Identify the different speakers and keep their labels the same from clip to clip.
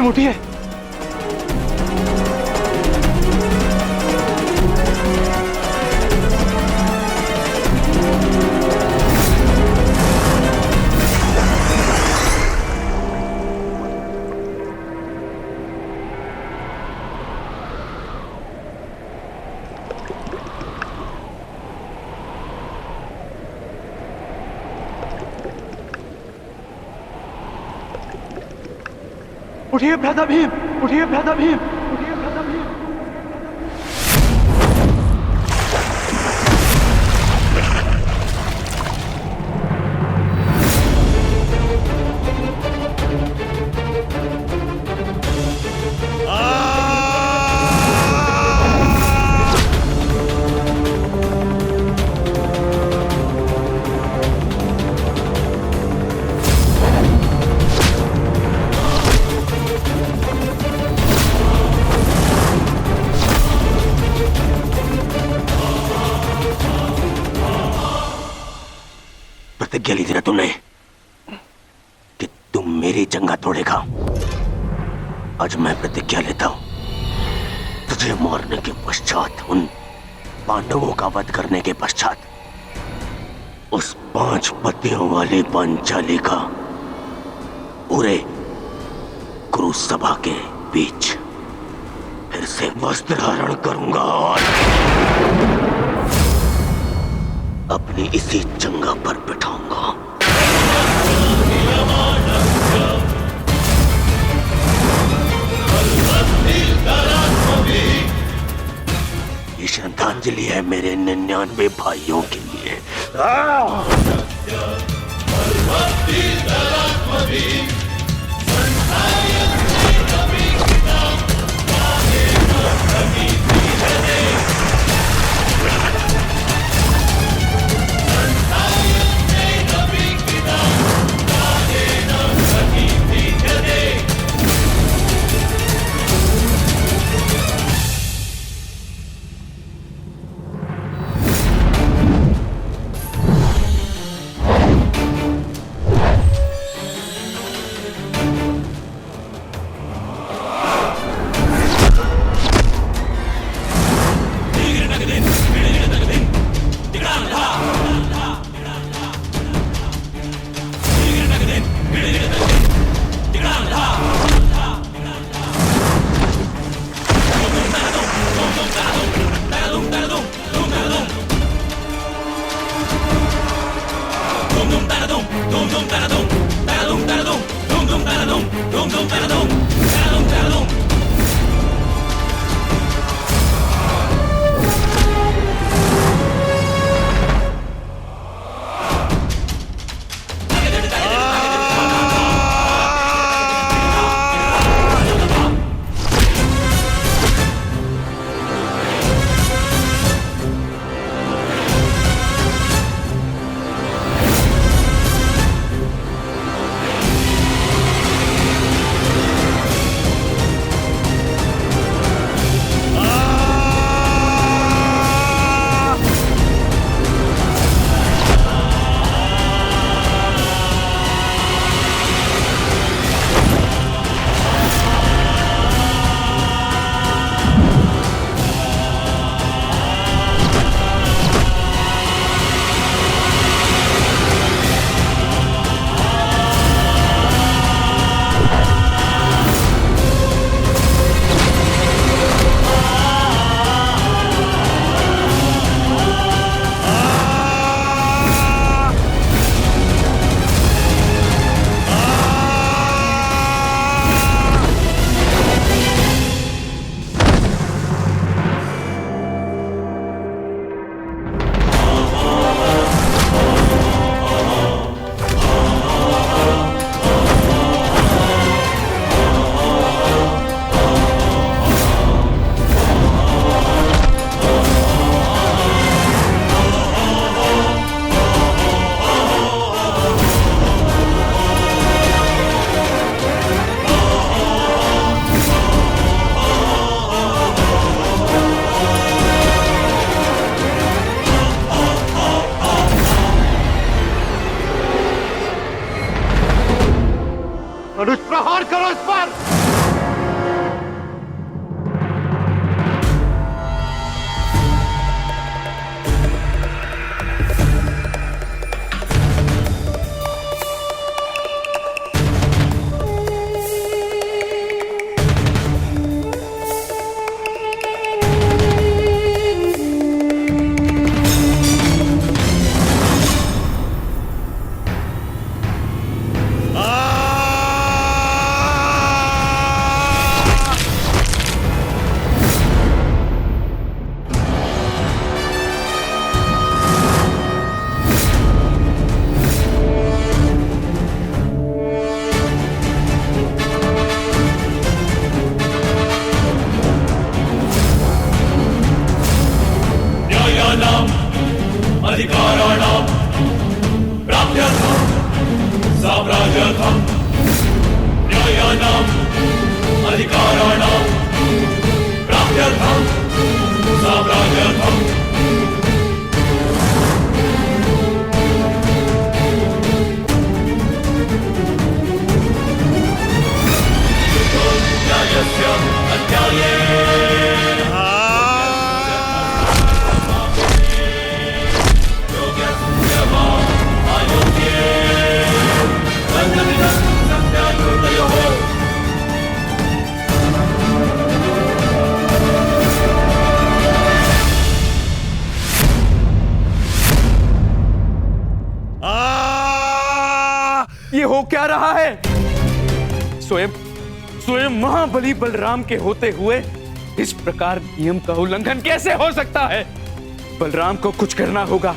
Speaker 1: भीम उठिए। उठिए भ्राता भीम, उठिए भ्राता भीम, उठिए भ्राता भीम।
Speaker 2: प्रतिज्ञा ली थी ना तुमने कि तुम मेरी जंगा तोड़ेगा। आज मैं प्रतिज्ञा लेता हूं, तुझे मारने के पश्चात, उन पांडवों का वध करने के पश्चात, उस 5 पतियों वाली पांचाली का पूरे कुरुसभा के बीच फिर से वस्त्रहरण करूंगा और अपनी इसी जंगा पर बिठाऊंगा। ये श्रद्धांजलि है मेरे 99 भाइयों के लिए।
Speaker 3: धर्माणाम् अधिकाराणाम् प्राप्त्यर्थम् साम्राज्यार्थम् न्यायस्य अन्याये योग्यस्य वा अयोग्ये बन्धमिदं सत्याकृतयोः
Speaker 1: ये हो क्या रहा है? स्वयं स्वयं महाबली बलराम के होते हुए इस प्रकार नियम का उल्लंघन कैसे हो सकता है? बलराम को कुछ करना होगा।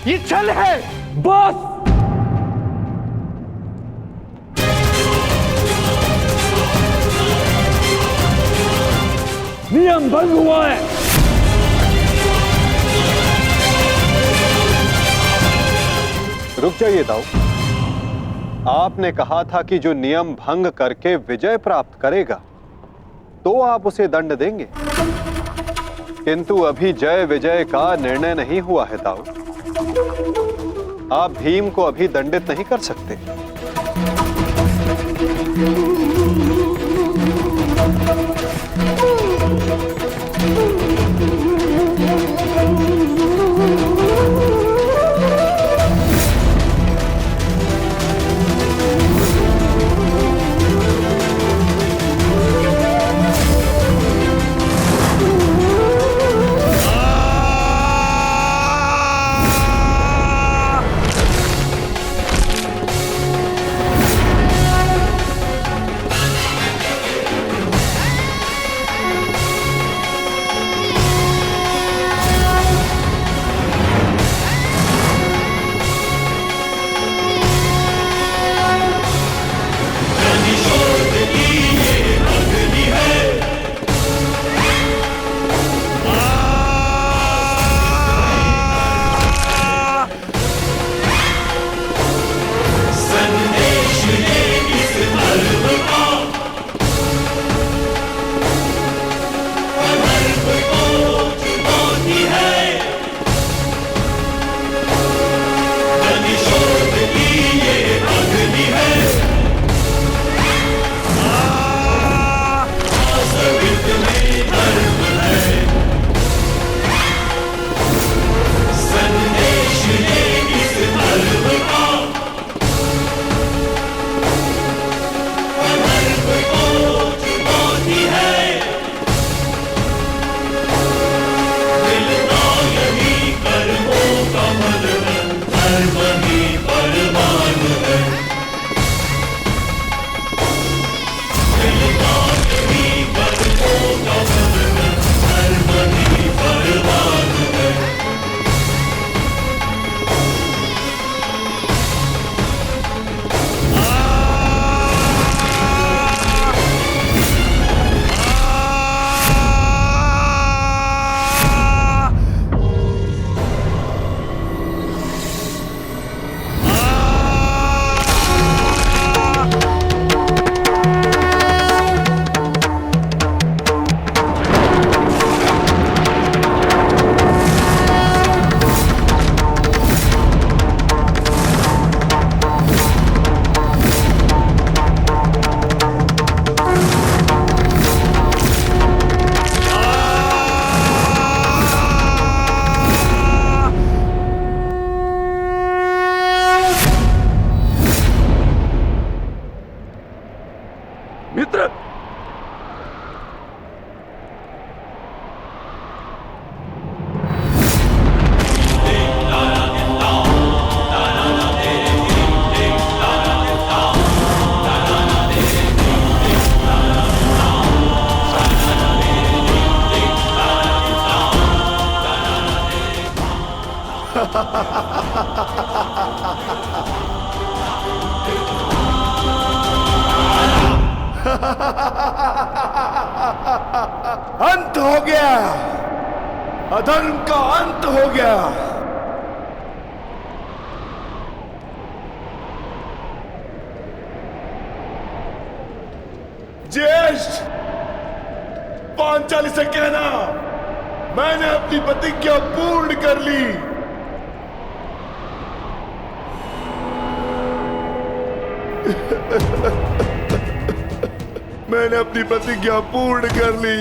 Speaker 1: ये छल है बॉस। नियम भंग हुआ है।
Speaker 4: रुक जाइए दाऊ। आपने कहा था कि जो नियम भंग करके विजय प्राप्त करेगा तो आप उसे दंड देंगे, किंतु अभी जय विजय का निर्णय नहीं हुआ है दाऊ। आप भीम को अभी दंडित नहीं कर सकते।
Speaker 1: मित्र,
Speaker 5: अंत हो गया, अधर्म का अंत हो गया। पांचाली से कहना, मैंने अपनी प्रतिज्ञा पूर्ण कर ली। मैंने अपनी प्रतिज्ञा पूर्ण कर ली,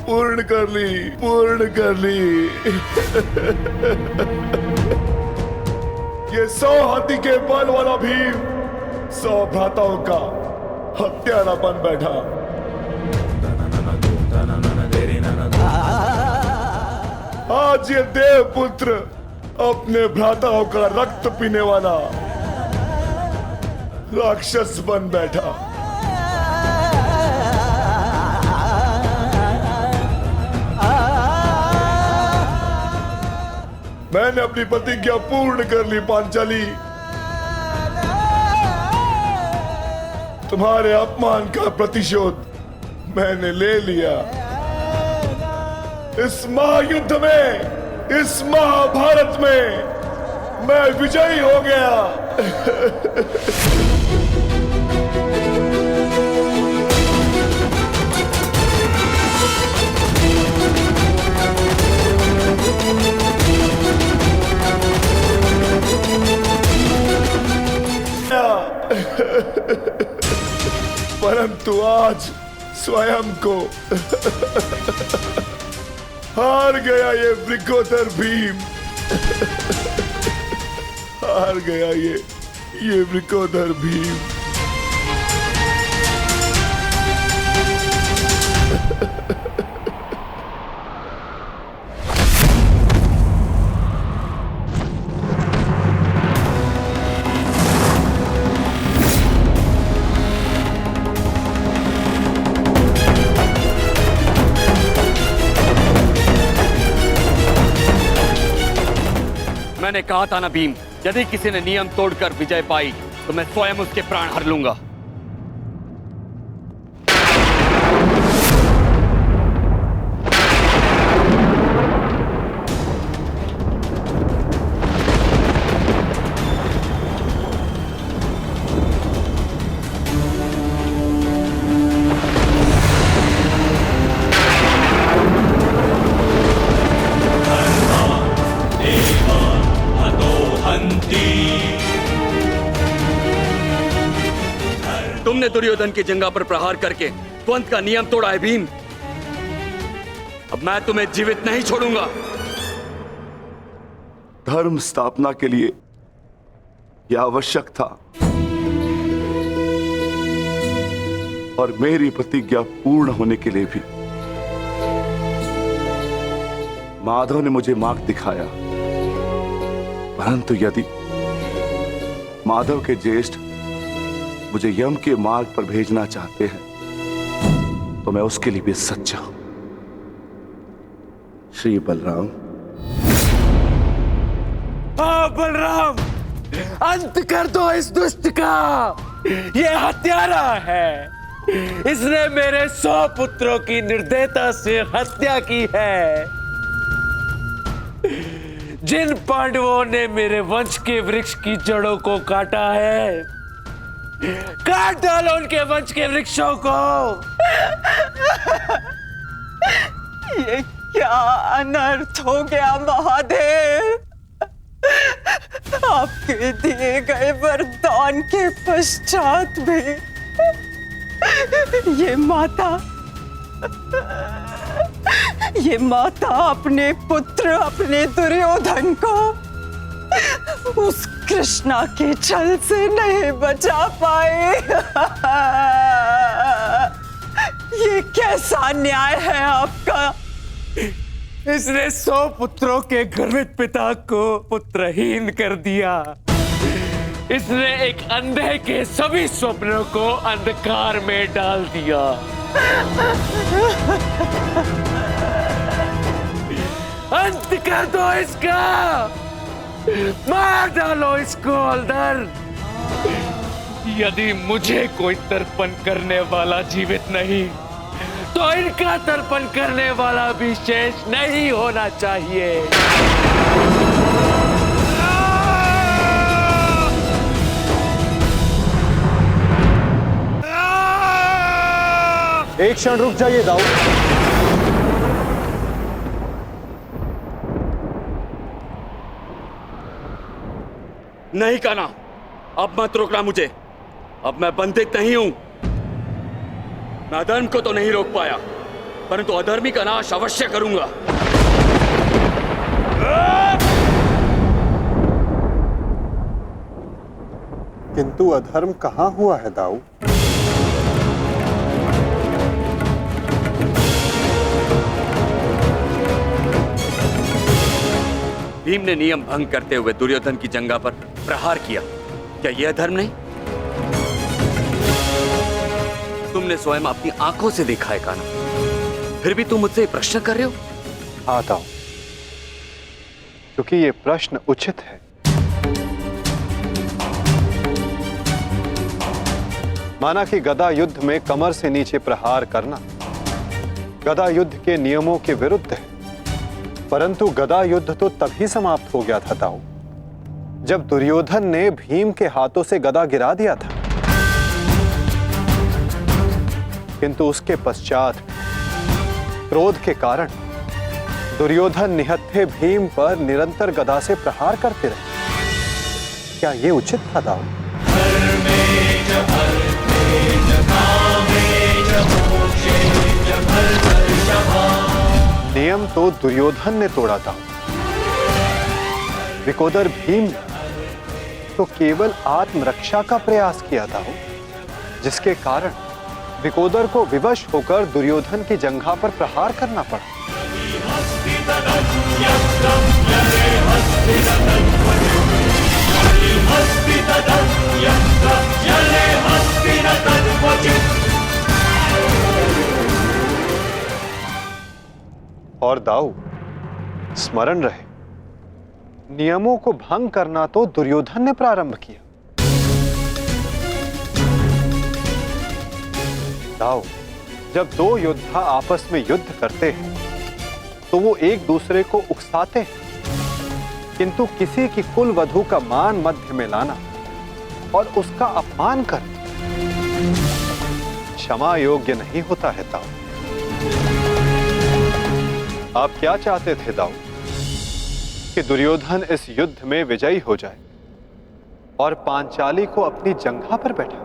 Speaker 5: पूर्ण कर ली, पूर्ण कर ली। ये 100 हाथी के बल वाला भीम 100 भ्राताओं का हत्यारा बन बैठा। आज ये देवपुत्र अपने भ्राताओं का रक्त पीने वाला राक्षस बन बैठा। मैंने अपनी प्रतिज्ञा पूर्ण कर ली पांचाली। तुम्हारे अपमान का प्रतिशोध मैंने ले लिया। इस महायुद्ध में, इस महाभारत में मैं विजयी हो गया। परंतु आज स्वयं को हार गया ये वृकोदर भीम। हार गया ये वृकोदर भीम।
Speaker 1: मैंने कहा था ना भीम, यदि किसी ने नियम तोड़कर विजय पाई तो मैं स्वयं उसके प्राण हर लूंगा। तुमने दुर्योधन की जंगा पर प्रहार करके द्वंद का नियम तोड़ा है भीम। अब मैं तुम्हें जीवित नहीं छोड़ूंगा।
Speaker 5: धर्म स्थापना के लिए यह आवश्यक था और मेरी प्रतिज्ञा पूर्ण होने के लिए भी। माधव ने मुझे मार्ग दिखाया, परंतु यदि माधव के ज्येष्ठ मुझे यम के मार्ग पर भेजना चाहते हैं तो मैं उसके लिए भी सच्चा हूं। श्री बलराम।
Speaker 1: हाँ बलराम, अंत कर दो इस दुष्ट का। ये हत्यारा है। इसने मेरे 100 पुत्रों की निर्दयता से हत्या की है। जिन पांडवों ने मेरे वंश के वृक्ष की जड़ों को काटा है, काट डालो उनके वंश के वृक्षों को।
Speaker 6: ये क्या अनर्थ हो गया महादेव। आपके दिए गए वरदान के पश्चात भी ये माता अपने पुत्र, अपने दुर्योधन को उस कृष्णा के छल से नहीं बचा पाए। ये कैसा न्याय है आपका।
Speaker 1: इसने 100 पुत्रों के गर्वित पिता को पुत्रहीन कर दिया। इसने एक अंधे के सभी स्वप्नों को अंधकार में डाल दिया। अंत कर दो इसका। मार डालो इसको अंदर। यदि मुझे कोई तर्पण करने वाला जीवित नहीं तो इनका तर्पण करने वाला भी शेष नहीं होना चाहिए।
Speaker 4: एक क्षण रुक जाइए दाऊद।
Speaker 1: नहीं कान्हा, अब मत रोकना मुझे। अब मैं बंदित नहीं हूं। मैं अधर्म को तो नहीं रोक पाया, परंतु अधर्मी का नाश अवश्य करूंगा।
Speaker 4: किंतु अधर्म कहां हुआ है दाऊ?
Speaker 1: भीम ने नियम भंग करते हुए दुर्योधन की जंघा पर प्रहार किया। क्या यह अधर्म नहीं? तुमने स्वयं अपनी आंखों से देखा है कान्हा, फिर भी तुम मुझसे प्रश्न कर रहे हो?
Speaker 4: हाँ दाऊ, क्योंकि ये प्रश्न उचित है। माना कि गदा युद्ध में कमर से नीचे प्रहार करना गदा युद्ध के नियमों के विरुद्ध है, परंतु गदा युद्ध तो तभी समाप्त हो गया था दाऊ, जब दुर्योधन ने भीम के हाथों से गदा गिरा दिया था। किंतु उसके पश्चात क्रोध के कारण दुर्योधन निहत्थे भीम पर निरंतर गदा से प्रहार करते रहे। क्या यह उचित था दाऊ? नियम तो दुर्योधन ने तोड़ा था, विकोदर भीम ने तो केवल आत्मरक्षा का प्रयास किया था, जिसके कारण विकोदर को विवश होकर दुर्योधन की जंघा पर प्रहार करना पड़ा। और दाऊ, स्मरण रहे, नियमों को भंग करना तो दुर्योधन ने प्रारंभ किया। दाऊ, जब दो योद्धा आपस में युद्ध करते हैं तो वो एक दूसरे को उकसाते हैं, किंतु किसी की कुल वधू का मान मध्य में लाना और उसका अपमान करना क्षमा योग्य नहीं होता है दाऊ। आप क्या चाहते थे दाऊ? कि दुर्योधन इस युद्ध में विजयी हो जाए और पांचाली को अपनी जंघा पर बैठा?